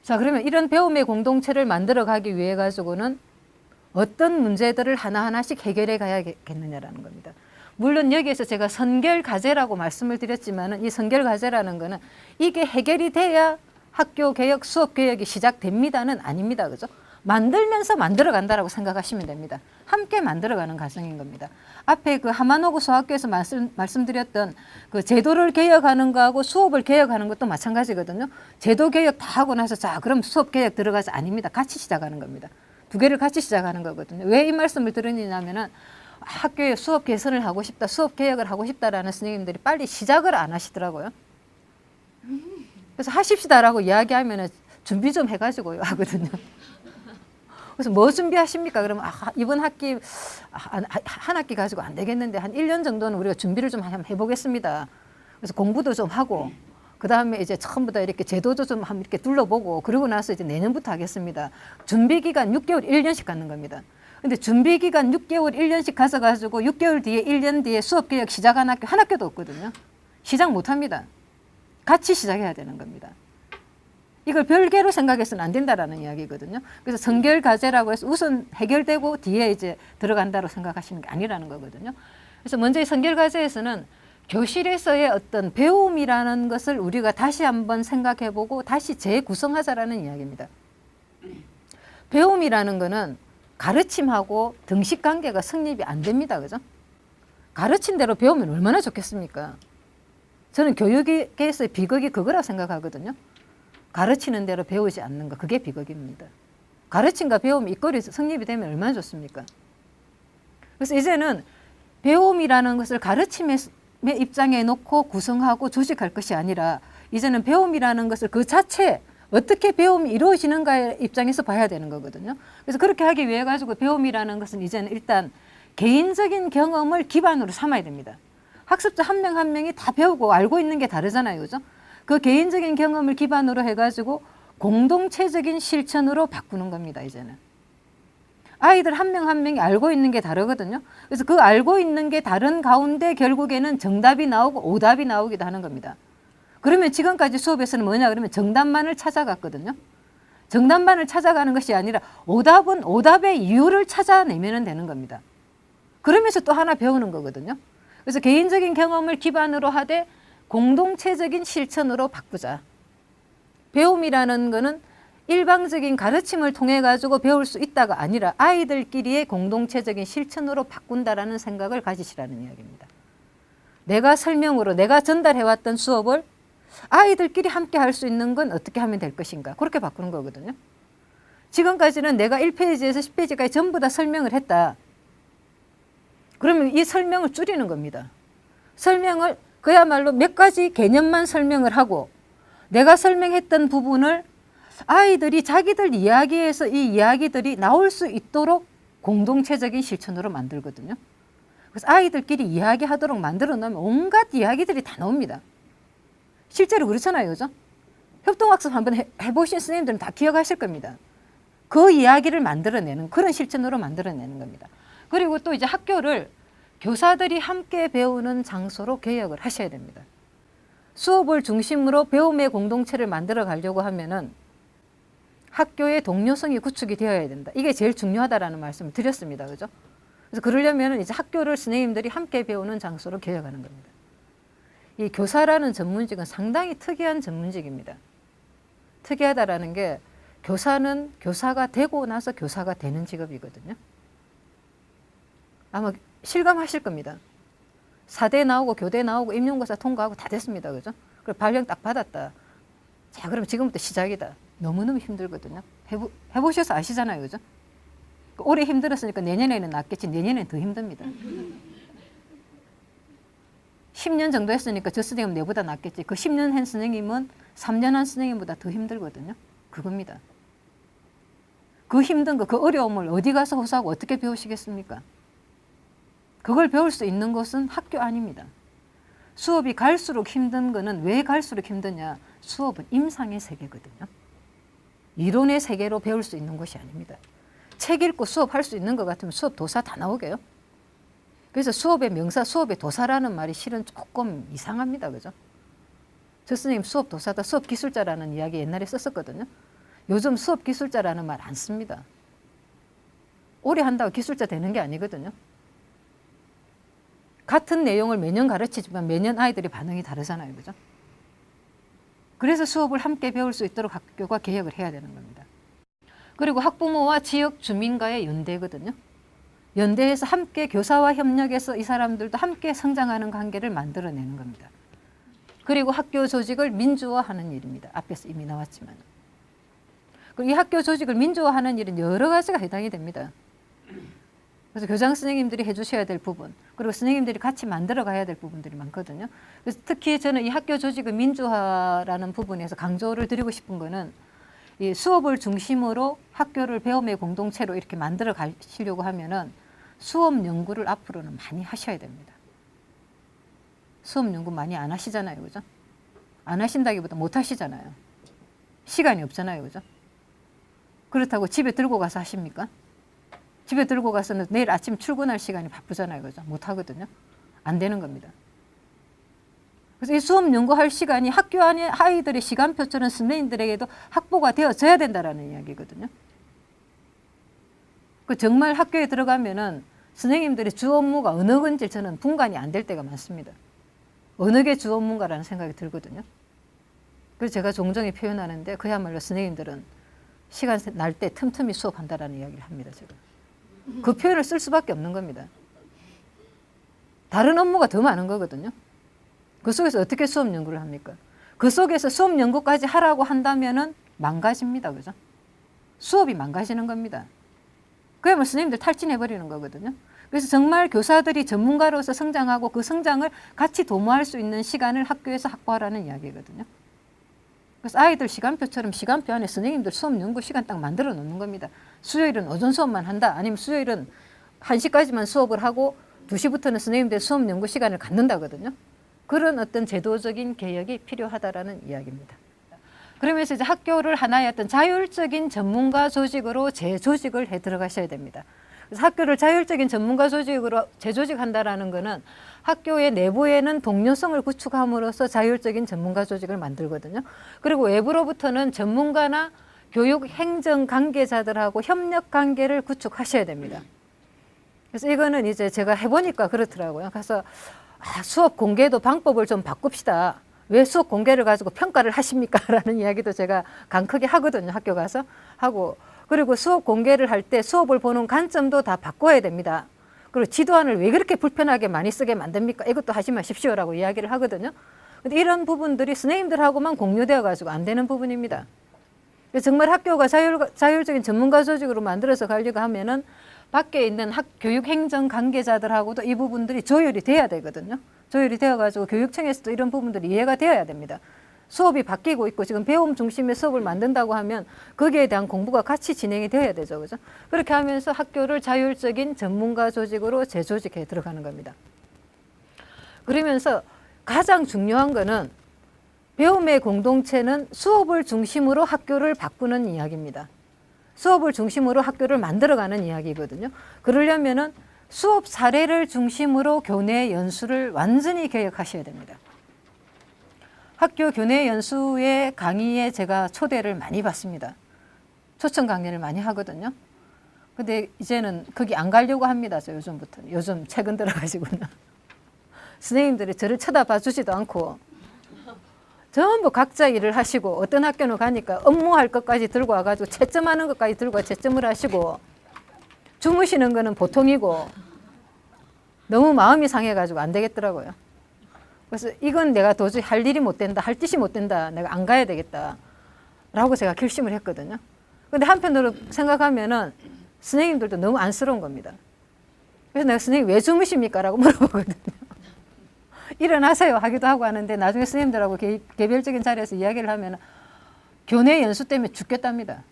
자, 그러면 이런 배움의 공동체를 만들어 가기 위해 가지고는 어떤 문제들을 하나하나씩 해결해 가야겠느냐라는 겁니다. 물론 여기에서 제가 선결과제라고 말씀을 드렸지만은 이 선결과제라는 거는 이게 해결이 돼야 학교 개혁, 수업 개혁이 시작됩니다는 아닙니다. 그죠? 만들면서 만들어 간다라고 생각하시면 됩니다. 함께 만들어가는 과정인 겁니다. 앞에 그 하마노구 소학교에서 말씀드렸던 그 제도를 개혁하는 거하고 수업을 개혁하는 것도 마찬가지거든요. 제도 개혁 다 하고 나서 자, 그럼 수업 개혁 들어가자. 아닙니다. 같이 시작하는 겁니다. 두 개를 같이 시작하는 거거든요. 왜 이 말씀을 드리냐면은 학교에 수업 개선을 하고 싶다, 수업 개혁을 하고 싶다라는 선생님들이 빨리 시작을 안 하시더라고요. 그래서 하십시다라고 이야기하면은 준비 좀 해가지고요 하거든요. 그래서 뭐 준비하십니까? 그러면 이번 학기 한 학기 가지고 안 되겠는데 한 1년 정도는 우리가 준비를 좀 한번 해보겠습니다. 그래서 공부도 좀 하고 그 다음에 이제 처음부터 이렇게 제도도 좀 한번 이렇게 둘러보고 그러고 나서 이제 내년부터 하겠습니다. 준비 기간 6개월, 1년씩 갖는 겁니다. 근데 준비 기간 6개월, 1년씩 가져가지고 6개월 뒤에 1년 뒤에 수업 개혁 시작한 학교 한 학교도 없거든요. 시작 못 합니다. 같이 시작해야 되는 겁니다. 이걸 별개로 생각해서는 안 된다라는 이야기거든요. 그래서 선결과제라고 해서 우선 해결되고 뒤에 이제 들어간다고 생각하시는 게 아니라는 거거든요. 그래서 먼저 이 선결과제에서는 교실에서의 어떤 배움이라는 것을 우리가 다시 한번 생각해보고 다시 재구성하자라는 이야기입니다. 배움이라는 거는 가르침하고 등식관계가 성립이 안 됩니다. 그죠? 가르친 대로 배우면 얼마나 좋겠습니까? 저는 교육에서의 비극이 그거라 생각하거든요. 가르치는 대로 배우지 않는 거, 그게 비극입니다. 가르침과 배움 이꼴이 성립이 되면 얼마나 좋습니까? 그래서 이제는 배움이라는 것을 가르침의 입장에 놓고 구성하고 조직할 것이 아니라 이제는 배움이라는 것을 그 자체 어떻게 배움이 이루어지는가의 입장에서 봐야 되는 거거든요. 그래서 그렇게 하기 위해 가지고 배움이라는 것은 이제는 일단 개인적인 경험을 기반으로 삼아야 됩니다. 학습자 한 명 한 명이 다 배우고 알고 있는 게 다르잖아요. 그죠? 그 개인적인 경험을 기반으로 해가지고 공동체적인 실천으로 바꾸는 겁니다. 이제는. 아이들 한 명 한 명이 알고 있는 게 다르거든요. 그래서 그 알고 있는 게 다른 가운데 결국에는 정답이 나오고 오답이 나오기도 하는 겁니다. 그러면 지금까지 수업에서는 뭐냐 그러면 정답만을 찾아갔거든요. 정답만을 찾아가는 것이 아니라 오답은 오답의 이유를 찾아내면 되는 겁니다. 그러면서 또 하나 배우는 거거든요. 그래서 개인적인 경험을 기반으로 하되 공동체적인 실천으로 바꾸자. 배움이라는 거는 일방적인 가르침을 통해 가지고 배울 수 있다가 아니라 아이들끼리의 공동체적인 실천으로 바꾼다라는 생각을 가지시라는 이야기입니다. 내가 설명으로 내가 전달해왔던 수업을 아이들끼리 함께 할 수 있는 건 어떻게 하면 될 것인가. 그렇게 바꾸는 거거든요. 지금까지는 내가 1페이지에서 10페이지까지 전부 다 설명을 했다. 그러면 이 설명을 줄이는 겁니다. 설명을 그야말로 몇 가지 개념만 설명을 하고 내가 설명했던 부분을 아이들이 자기들 이야기에서 이 이야기들이 나올 수 있도록 공동체적인 실천으로 만들거든요. 그래서 아이들끼리 이야기하도록 만들어 놓으면 온갖 이야기들이 다 나옵니다. 실제로 그렇잖아요. 그죠? 협동학습 한번 해보신 선생님들은 다 기억하실 겁니다. 그 이야기를 만들어내는 그런 실천으로 만들어내는 겁니다. 그리고 또 이제 학교를 교사들이 함께 배우는 장소로 개혁을 하셔야 됩니다. 수업을 중심으로 배움의 공동체를 만들어 가려고 하면은 학교의 동료성이 구축이 되어야 된다. 이게 제일 중요하다라는 말씀을 드렸습니다. 그죠? 그래서 그러려면 이제 학교를 선생님들이 함께 배우는 장소로 개혁하는 겁니다. 이 교사라는 전문직은 상당히 특이한 전문직입니다. 특이하다라는 게 교사는 교사가 되고 나서 교사가 되는 직업이거든요. 아마 실감하실 겁니다. 사대 나오고 교대 나오고 임용고사 통과하고 다 됐습니다. 그죠? 그리고 발령 딱 받았다. 자, 그럼 지금부터 시작이다. 너무너무 힘들거든요. 해보셔서 아시잖아요. 그죠? 올해 힘들었으니까 내년에는 낫겠지. 내년에는 더 힘듭니다. 10년 정도 했으니까 저 선생님은 내보다 낫겠지. 그 10년 한 선생님은 3년 한 선생님보다 더 힘들거든요. 그겁니다. 그 힘든 거, 그 어려움을 어디 가서 호소하고 어떻게 배우시겠습니까? 그걸 배울 수 있는 곳은 학교 아닙니다. 수업이 갈수록 힘든 거는 왜 갈수록 힘드냐? 수업은 임상의 세계거든요. 이론의 세계로 배울 수 있는 곳이 아닙니다. 책 읽고 수업할 수 있는 것 같으면 수업 도사 다 나오게요. 그래서 수업의 명사, 수업의 도사라는 말이 실은 조금 이상합니다. 그죠? 저 선생님 수업 도사다, 수업 기술자라는 이야기 옛날에 썼었거든요. 요즘 수업 기술자라는 말 안 씁니다. 오래 한다고 기술자 되는 게 아니거든요. 같은 내용을 매년 가르치지만 매년 아이들이 반응이 다르잖아요. 그죠? 그래서 수업을 함께 배울 수 있도록 학교가 개혁을 해야 되는 겁니다. 그리고 학부모와 지역 주민과의 연대거든요. 연대해서 함께 교사와 협력해서 이 사람들도 함께 성장하는 관계를 만들어내는 겁니다. 그리고 학교 조직을 민주화하는 일입니다. 앞에서 이미 나왔지만. 그리고 이 학교 조직을 민주화하는 일은 여러 가지가 해당이 됩니다. 그래서 교장 선생님들이 해주셔야 될 부분, 그리고 선생님들이 같이 만들어 가야 될 부분들이 많거든요. 그래서 특히 저는 이 학교 조직의 민주화라는 부분에서 강조를 드리고 싶은 거는 이 수업을 중심으로 학교를 배움의 공동체로 이렇게 만들어 가시려고 하면은 수업 연구를 앞으로는 많이 하셔야 됩니다. 수업 연구 많이 안 하시잖아요. 그죠? 안 하신다기보다 못 하시잖아요. 시간이 없잖아요. 그죠? 그렇다고 집에 들고 가서 하십니까? 집에 들고 가서는 내일 아침 출근할 시간이 바쁘잖아요. 그죠? 못 하거든요. 안 되는 겁니다. 그래서 이 수업 연구할 시간이 학교 안에 아이들의 시간표처럼 선생님들에게도 확보가 되어져야 된다라는 이야기거든요. 그 정말 학교에 들어가면은 선생님들의 주 업무가 어느 건지 저는 분간이 안 될 때가 많습니다. 어느 게 주 업무인가라는 생각이 들거든요. 그래서 제가 종종히 표현하는데 그야말로 선생님들은 시간 날 때 틈틈이 수업한다라는 이야기를 합니다. 제가. 그 표현을 쓸 수밖에 없는 겁니다. 다른 업무가 더 많은 거거든요. 그 속에서 어떻게 수업 연구를 합니까? 그 속에서 수업 연구까지 하라고 한다면은 망가집니다. 그죠? 수업이 망가지는 겁니다. 그야말로 선생님들 탈진해버리는 거거든요. 그래서 정말 교사들이 전문가로서 성장하고 그 성장을 같이 도모할 수 있는 시간을 학교에서 확보하라는 이야기거든요. 그래서 아이들 시간표처럼 시간표 안에 선생님들 수업 연구 시간 딱 만들어 놓는 겁니다. 수요일은 오전 수업만 한다. 아니면 수요일은 1시까지만 수업을 하고 2시부터는 선생님들 수업 연구 시간을 갖는다거든요. 그런 어떤 제도적인 개혁이 필요하다라는 이야기입니다. 그러면서 이제 학교를 하나의 어떤 자율적인 전문가 조직으로 재조직을 해 들어가셔야 됩니다. 그래서 학교를 자율적인 전문가 조직으로 재조직한다라는 것은 학교의 내부에는 동료성을 구축함으로써 자율적인 전문가 조직을 만들거든요. 그리고 외부로부터는 전문가나 교육 행정 관계자들하고 협력 관계를 구축하셔야 됩니다. 그래서 이거는 이제 제가 해보니까 그렇더라고요. 그래서 수업 공개도 방법을 좀 바꿉시다. 왜 수업 공개를 가지고 평가를 하십니까? 라는 이야기도 제가 강크게 하거든요. 학교 가서 하고. 그리고 수업 공개를 할 때 수업을 보는 관점도 다 바꿔야 됩니다. 그리고 지도안을 왜 그렇게 불편하게 많이 쓰게 만듭니까? 이것도 하지 마십시오라고 이야기를 하거든요. 근데 이런 부분들이 선생님들하고만 공유되어 가지고 안 되는 부분입니다. 그래서 정말 학교가 자율적인 전문가 조직으로 만들어서 가려고 하면은 밖에 있는 교육 행정 관계자들하고도 이 부분들이 조율이 돼야 되거든요. 조율이 되어가지고 교육청에서도 이런 부분들이 이해가 되어야 됩니다. 수업이 바뀌고 있고 지금 배움 중심의 수업을 만든다고 하면 거기에 대한 공부가 같이 진행이 되어야 되죠. 그죠? 그렇게 하면서 학교를 자율적인 전문가 조직으로 재조직해 들어가는 겁니다. 그러면서 가장 중요한 거는 배움의 공동체는 수업을 중심으로 학교를 바꾸는 이야기입니다. 수업을 중심으로 학교를 만들어가는 이야기거든요. 그러려면은 수업 사례를 중심으로 교내 연수를 완전히 개혁하셔야 됩니다. 학교 교내 연수의 강의에 제가 초대를 많이 받습니다. 초청 강연을 많이 하거든요. 근데 이제는 거기 안 가려고 합니다. 저 요즘부터는. 요즘 최근 들어가지고는. 선생님들이 저를 쳐다봐 주지도 않고 전부 각자 일을 하시고 어떤 학교는 가니까 업무할 것까지 들고 와가지고 채점하는 것까지 들고 와 채점을 하시고 주무시는 거는 보통이고 너무 마음이 상해가지고 안 되겠더라고요. 그래서 이건 내가 도저히 할 일이 못 된다, 할 짓이 못 된다, 내가 안 가야 되겠다 라고 제가 결심을 했거든요. 근데 한편으로 생각하면은 선생님들도 너무 안쓰러운 겁니다. 그래서 내가 선생님 왜 주무십니까? 라고 물어보거든요. 일어나세요 하기도 하고 하는데 나중에 선생님들하고 개별적인 자리에서 이야기를 하면 교내 연수 때문에 죽겠답니다.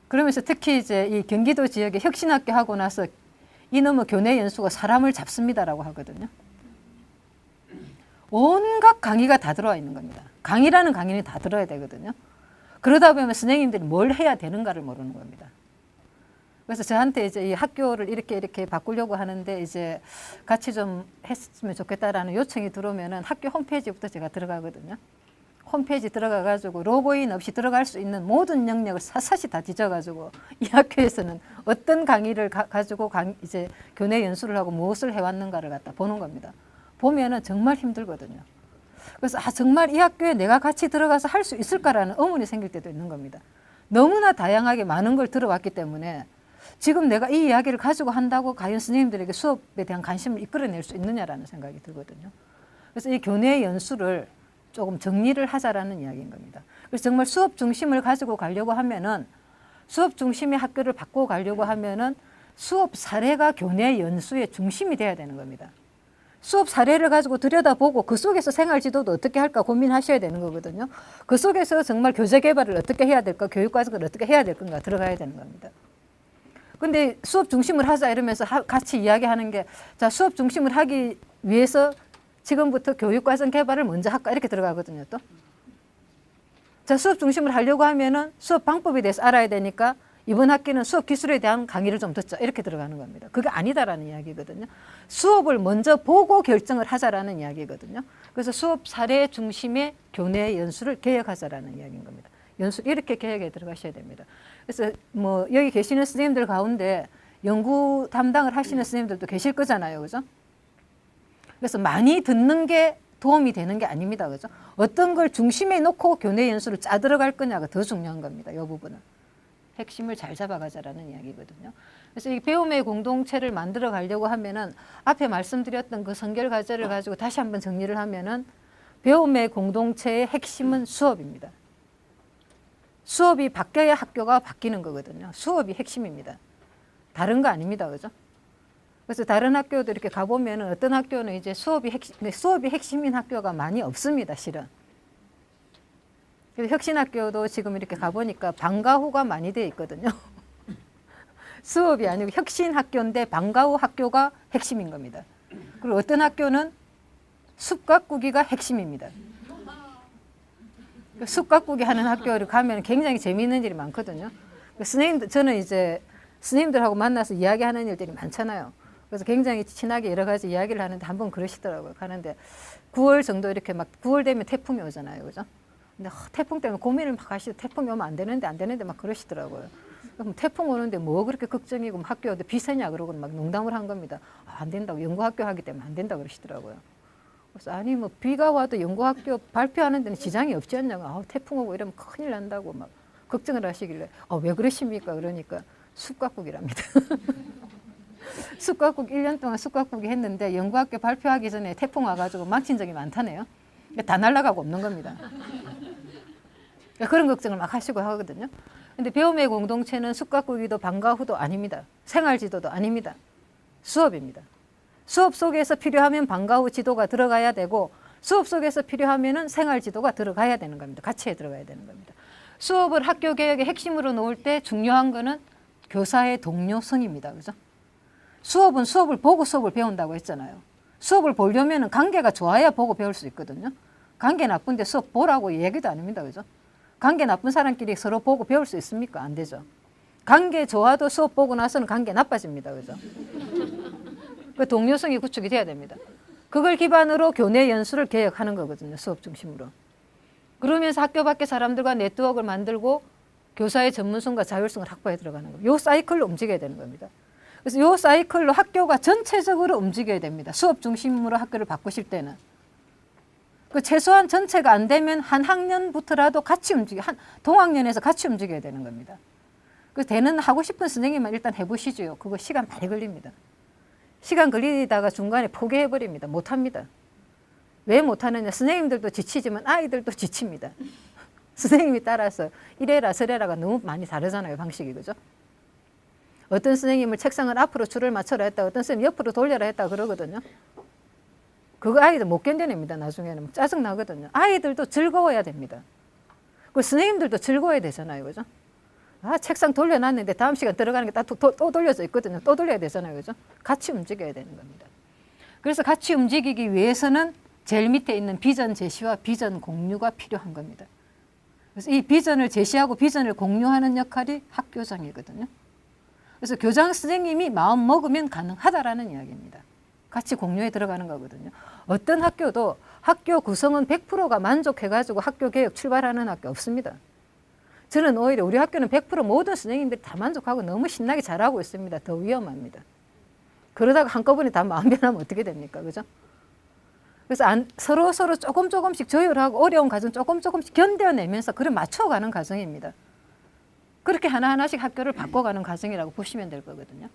그러면서 특히 이제 이 경기도 지역에 혁신학교 하고 나서 이놈의 교내 연수가 사람을 잡습니다라고 하거든요. 온갖 강의가 다 들어와 있는 겁니다. 강의라는 강의는 다 들어야 되거든요. 그러다 보면 선생님들이 뭘 해야 되는가를 모르는 겁니다. 그래서 저한테 이제 이 학교를 이렇게 바꾸려고 하는데 이제 같이 좀 했으면 좋겠다라는 요청이 들어오면은 학교 홈페이지부터 제가 들어가거든요. 홈페이지 들어가가지고 로그인 없이 들어갈 수 있는 모든 영역을 샅샅이 다 뒤져가지고 이 학교에서는 어떤 강의를 가지고 이제 교내 연수를 하고 무엇을 해왔는가를 갖다 보는 겁니다. 보면은 정말 힘들거든요. 그래서 정말 이 학교에 내가 같이 들어가서 할 수 있을까라는 의문이 생길 때도 있는 겁니다. 너무나 다양하게 많은 걸 들어왔기 때문에 지금 내가 이 이야기를 가지고 한다고 과연 선생님들에게 수업에 대한 관심을 이끌어낼 수 있느냐라는 생각이 들거든요. 그래서 이 교내 연수를 조금 정리를 하자라는 이야기인 겁니다. 그래서 정말 수업 중심을 가지고 가려고 하면은 수업 중심의 학교를 바꾸고 가려고 하면은 수업 사례가 교내 연수의 중심이 돼야 되는 겁니다. 수업 사례를 가지고 들여다보고 그 속에서 생활지도도 어떻게 할까 고민하셔야 되는 거거든요. 그 속에서 정말 교재 개발을 어떻게 해야 될까, 교육과정을 어떻게 해야 될 건가 들어가야 되는 겁니다. 근데 수업 중심을 하자 이러면서 같이 이야기하는 게, 자, 수업 중심을 하기 위해서 지금부터 교육과정 개발을 먼저 할까 이렇게 들어가거든요. 또 자, 수업 중심을 하려고 하면은 수업 방법에 대해서 알아야 되니까 이번 학기는 수업 기술에 대한 강의를 좀 듣자 이렇게 들어가는 겁니다. 그게 아니다라는 이야기거든요. 수업을 먼저 보고 결정을 하자라는 이야기거든요. 그래서 수업 사례 중심의 교내 연수를 개혁하자라는 이야기인 겁니다. 연수 이렇게 개혁에 들어가셔야 됩니다. 그래서 뭐 여기 계시는 선생님들 가운데 연구 담당을 하시는 선생님들도 계실 거잖아요, 그죠? 그래서 많이 듣는 게 도움이 되는 게 아닙니다, 그죠? 어떤 걸 중심에 놓고 교내 연수를 짜 들어갈 거냐가 더 중요한 겁니다. 이 부분은 핵심을 잘 잡아가자라는 이야기거든요. 그래서 이 배움의 공동체를 만들어 가려고 하면은 앞에 말씀드렸던 그 선결 과제를 가지고 다시 한번 정리를 하면은 배움의 공동체의 핵심은 수업입니다. 수업이 바뀌어야 학교가 바뀌는 거거든요. 수업이 핵심입니다. 다른 거 아닙니다, 그죠? 그래서 다른 학교도 이렇게 가보면은 어떤 학교는 이제 수업이 핵심인 학교가 많이 없습니다, 실은. 그래서 혁신학교도 지금 이렇게 가보니까 방과 후가 많이 되어 있거든요. 수업이 아니고 혁신학교인데 방과 후 학교가 핵심인 겁니다. 그리고 어떤 학교는 숲가꾸기가 핵심입니다. 숲가꾸기 하는 학교를 가면 굉장히 재미있는 일이 많거든요. 저는 이제 스님들하고 만나서 이야기하는 일들이 많잖아요. 그래서 굉장히 친하게 여러 가지 이야기를 하는데 한번 그러시더라고요. 가는데 9월 정도 이렇게 막 9월 되면 태풍이 오잖아요, 그죠? 근데 태풍 때문에 고민을 막 하시고 태풍이 오면 안 되는데 막 그러시더라고요. 그럼 태풍 오는데 뭐 그렇게 걱정이고 학교도 비세냐 그러고 막 농담을 한 겁니다. 안 된다고, 연구학교 하기 때문에 안 된다고 그러시더라고요. 그래서 아니 뭐 비가 와도 연구학교 발표하는 데는 지장이 없지 않냐고, 태풍 오고 이러면 큰일 난다고 막 걱정을 하시길래 왜 그러십니까? 그러니까 숲가꾸기랍니다. 숲가꾸기 1년 동안 숲가꾸기 했는데 연구학교 발표하기 전에 태풍 와가지고 망친 적이 많다네요. 다 날아가고 없는 겁니다. 그런 걱정을 막 하시고 하거든요. 근데 배움의 공동체는 숲가꾸기도 방과 후도 아닙니다. 생활지도도 아닙니다. 수업입니다. 수업 속에서 필요하면 방과 후 지도가 들어가야 되고 수업 속에서 필요하면은 생활지도가 들어가야 되는 겁니다. 같이 들어가야 되는 겁니다. 수업을 학교 개혁의 핵심으로 놓을 때 중요한 거는 교사의 동료성입니다. 그죠? 수업은 수업을 보고 수업을 배운다고 했잖아요. 수업을 보려면 관계가 좋아야 보고 배울 수 있거든요. 관계 나쁜데 수업 보라고 얘기도 아닙니다. 그죠? 관계 나쁜 사람끼리 서로 보고 배울 수 있습니까? 안 되죠. 관계 좋아도 수업 보고 나서는 관계 나빠집니다. 그죠? 그 동료성이 구축이 돼야 됩니다. 그걸 기반으로 교내 연수를 개혁하는 거거든요. 수업 중심으로. 그러면서 학교 밖의 사람들과 네트워크를 만들고 교사의 전문성과 자율성을 확보해 들어가는 거예요. 이 사이클로 움직여야 되는 겁니다. 그래서 이 사이클로 학교가 전체적으로 움직여야 됩니다. 수업 중심으로 학교를 바꾸실 때는. 그 최소한 전체가 안 되면 한 학년부터라도 같이 동학년에서 같이 움직여야 되는 겁니다. 그 되는 하고 싶은 선생님만 일단 해보시죠. 그거 시간 많이 걸립니다. 시간 걸리다가 중간에 포기해버립니다. 못합니다. 왜 못하느냐. 선생님들도 지치지만 아이들도 지칩니다. 선생님이 따라서 이래라 저래라가 너무 많이 다르잖아요. 방식이. 그죠? 어떤 선생님을 책상을 앞으로 줄을 맞춰라 했다. 어떤 선생님 옆으로 돌려라 했다 그러거든요. 그거 아이들 못 견뎌냅니다. 나중에는 짜증나거든요. 아이들도 즐거워야 됩니다. 그 선생님들도 즐거워야 되잖아요. 그죠? 책상 돌려놨는데 다음 시간 들어가는 게 또 돌려져 있거든요. 또 돌려야 되잖아요. 그죠? 같이 움직여야 되는 겁니다. 그래서 같이 움직이기 위해서는 제일 밑에 있는 비전 제시와 비전 공유가 필요한 겁니다. 그래서 이 비전을 제시하고 비전을 공유하는 역할이 학교장이거든요. 그래서 교장 선생님이 마음 먹으면 가능하다라는 이야기입니다. 같이 공유해 들어가는 거거든요. 어떤 학교도 학교 구성원 100%가 만족해가지고 학교 개혁 출발하는 학교 없습니다. 저는 오히려 우리 학교는 100% 모든 선생님들이 다 만족하고 너무 신나게 잘하고 있습니다. 더 위험합니다. 그러다가 한꺼번에 다 마음 변하면 어떻게 됩니까? 그죠? 그래서 서로 조금씩 조율하고 어려운 과정 조금씩 견뎌내면서 그걸 맞춰가는 과정입니다. 그렇게 하나하나씩 학교를 바꿔가는 과정이라고 보시면 될 거거든요.